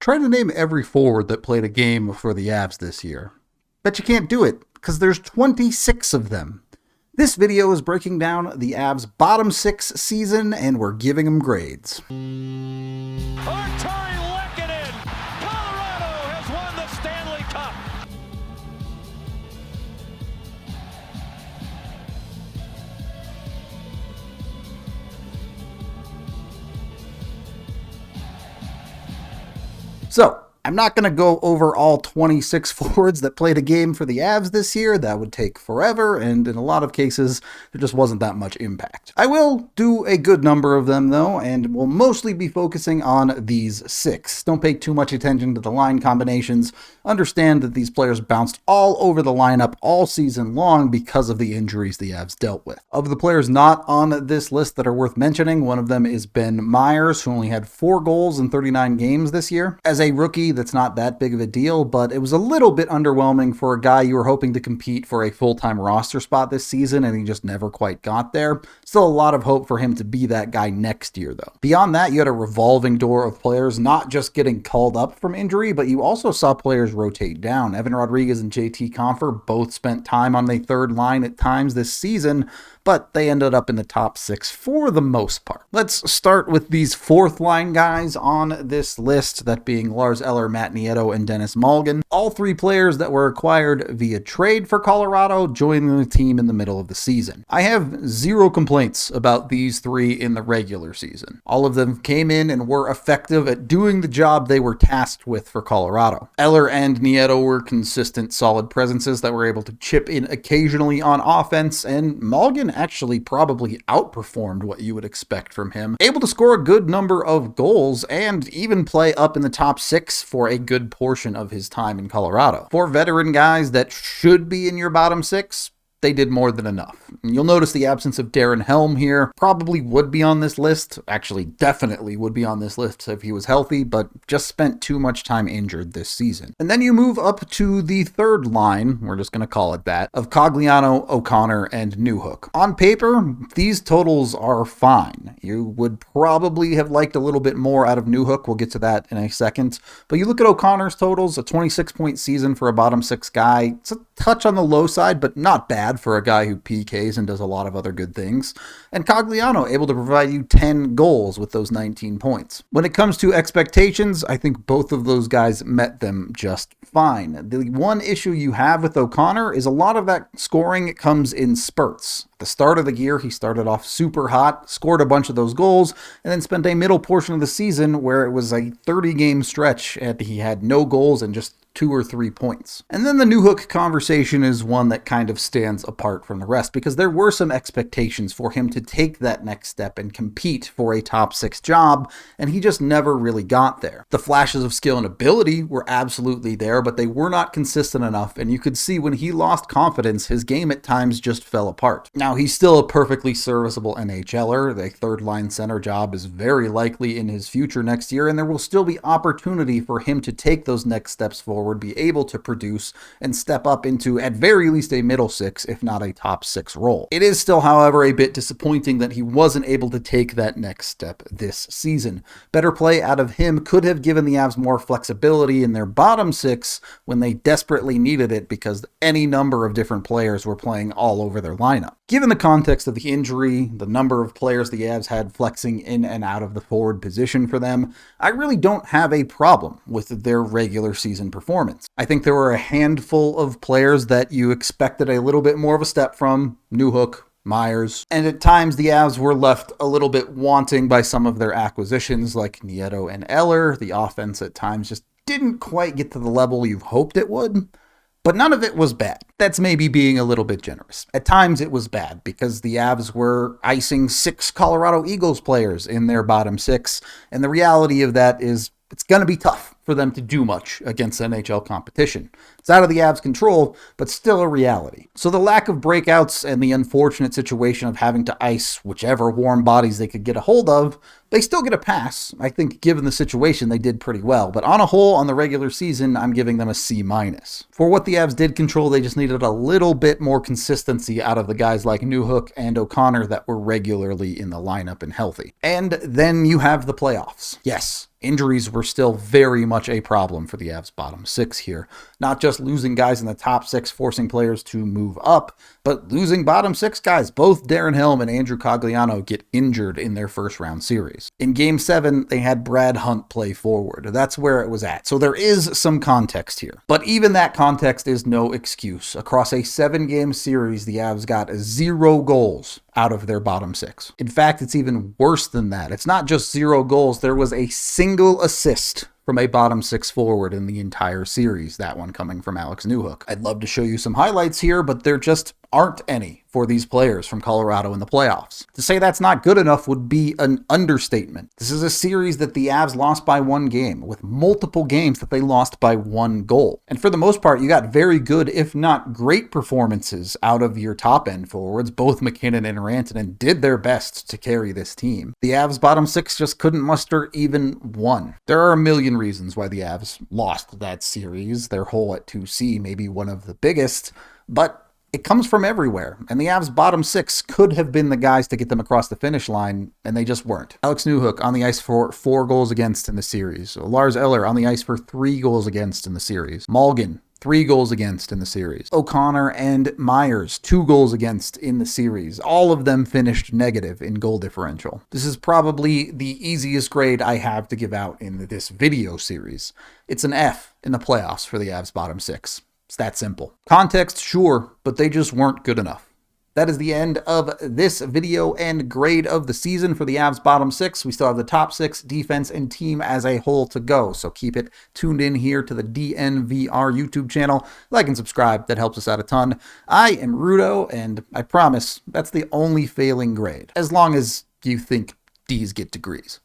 Try to name every forward that played a game for the Avs this year. Bet you can't do it, because there's 26 of them. This video is breaking down the Avs' bottom 6 season, and we're giving them grades. Colorado has won the Stanley Cup. So, I'm not going to go over all 26 forwards that played a game for the Avs this year. That would take forever, and in a lot of cases, there just wasn't that much impact. I will do a good number of them, though, and we'll mostly be focusing on these 6. Don't pay too much attention to the line combinations. Understand that these players bounced all over the lineup all season long because of the injuries the Avs dealt with. Of the players not on this list that are worth mentioning, one of them is Ben Meyers, who only had 4 goals in 39 games this year. As a rookie, that's not that big of a deal, but it was a little bit underwhelming for a guy you were hoping to compete for a full-time roster spot this season, and he just never quite got there. Still a lot of hope for him to be that guy next year, though. Beyond that, you had a revolving door of players not just getting called up from injury, but you also saw players rotate down. Evan Rodriguez and JT Compher both spent time on the third line at times this season, but they ended up in the top 6 for the most part. Let's start with these 4th line guys on this list, that being Lars Eller, Matt Nieto, and Dennis Malgin. All 3 players that were acquired via trade for Colorado joining the team in the middle of the season. I have 0 complaints about these 3 in the regular season. All of them came in and were effective at doing the job they were tasked with for Colorado. Eller and Nieto were consistent, solid presences that were able to chip in occasionally on offense, and Malgin actually probably outperformed what you would expect from him, able to score a good number of goals and even play up in the top 6 for a good portion of his time in Colorado. For veteran guys that should be in your bottom 6, they did more than enough. You'll notice the absence of Darren Helm here. Probably would be on this list. Actually, definitely would be on this list if he was healthy, but just spent too much time injured this season. And then you move up to the 3rd line, we're just going to call it that, of Cogliano, O'Connor, and Newhook. On paper, these totals are fine. You would probably have liked a little bit more out of Newhook. We'll get to that in a second. But you look at O'Connor's totals, a 26-point season for a bottom 6 guy. It's a touch on the low side, but not bad for a guy who PKs and does a lot of other good things. And Cogliano able to provide you 10 goals with those 19 points. When it comes to expectations, I think both of those guys met them just fine. The one issue you have with O'Connor is a lot of that scoring comes in spurts. At the start of the year, he started off super hot, scored a bunch of those goals, and then spent a middle portion of the season where it was a 30-game stretch and he had no goals and just 2 or 3 points. And then the Newhook conversation is one that kind of stands apart from the rest, because there were some expectations for him to take that next step and compete for a top 6 job, and he just never really got there. The flashes of skill and ability were absolutely there, but they were not consistent enough, and you could see when he lost confidence, his game at times just fell apart. Now, he's still a perfectly serviceable NHLer. The 3rd line center job is very likely in his future next year, and there will still be opportunity for him to take those next steps forward, be able to produce, and step up into, at very least, a middle 6, if not a top 6 role. It is still, however, a bit disappointing that he wasn't able to take that next step this season. Better play out of him could have given the Avs more flexibility in their bottom 6 when they desperately needed it, because any number of different players were playing all over their lineup. Given the context of the injury, the number of players the Avs had flexing in and out of the forward position for them, I really don't have a problem with their regular season performance. I think there were a handful of players that you expected a little bit more of a step from: Newhook, Myers, and at times the Avs were left a little bit wanting by some of their acquisitions like Nieto and Eller. The offense at times just didn't quite get to the level you hoped it would. But none of it was bad. That's maybe being a little bit generous. At times it was bad because the Avs were icing 6 Colorado Eagles players in their bottom 6, and the reality of that is it's going to be tough for them to do much against NHL competition. It's out of the Avs' control, but still a reality. So the lack of breakouts and the unfortunate situation of having to ice whichever warm bodies they could get a hold of, they still get a pass. I think given the situation, they did pretty well. But on a whole, on the regular season, I'm giving them a C-. For what the Avs did control, they just needed a little bit more consistency out of the guys like Newhook and O'Connor that were regularly in the lineup and healthy. And then you have the playoffs. Yes, injuries were still very much much a problem for the Avs bottom six here. Not just losing guys in the top six, forcing players to move up, but losing bottom six guys. Both Darren Helm and Andrew Cogliano get injured in their first round series. In game 7, they had Brad Hunt play forward. That's where it was at. So there is some context here. But even that context is no excuse. Across a 7-game series, the Avs got 0 goals out of their bottom six. In fact, it's even worse than that. It's not just 0 goals. There was a single assist from a bottom six forward in the entire series, that one coming from Alex Newhook. I'd love to show you some highlights here, but there just aren't any for these players from Colorado in the playoffs. To say that's not good enough would be an understatement. This is a series that the Avs lost by 1 game, with multiple games that they lost by 1 goal. And for the most part, you got very good, if not great performances out of your top-end forwards. Both McKinnon and Rantanen did their best to carry this team. The Avs bottom six just couldn't muster even 1. There are a million reasons why the Avs lost that series. Their hole at 2C may be one of the biggest, but it comes from everywhere, and the Avs' bottom six could have been the guys to get them across the finish line, and they just weren't. Alex Newhook on the ice for 4 goals against in the series. Lars Eller on the ice for 3 goals against in the series. Malgin, 3 goals against in the series. O'Connor and Myers, 2 goals against in the series. All of them finished negative in goal differential. This is probably the easiest grade I have to give out in this video series. It's an F in the playoffs for the Avs' bottom six. It's that simple. Context, sure, but they just weren't good enough. That is the end of this video and grade of the season for the Avs bottom six. We still have the top 6, defense, and team as a whole to go, so keep it tuned in here to the DNVR YouTube channel. Like and subscribe, that helps us out a ton. I am Rudo, and I promise that's the only failing grade, as long as you think D's get degrees.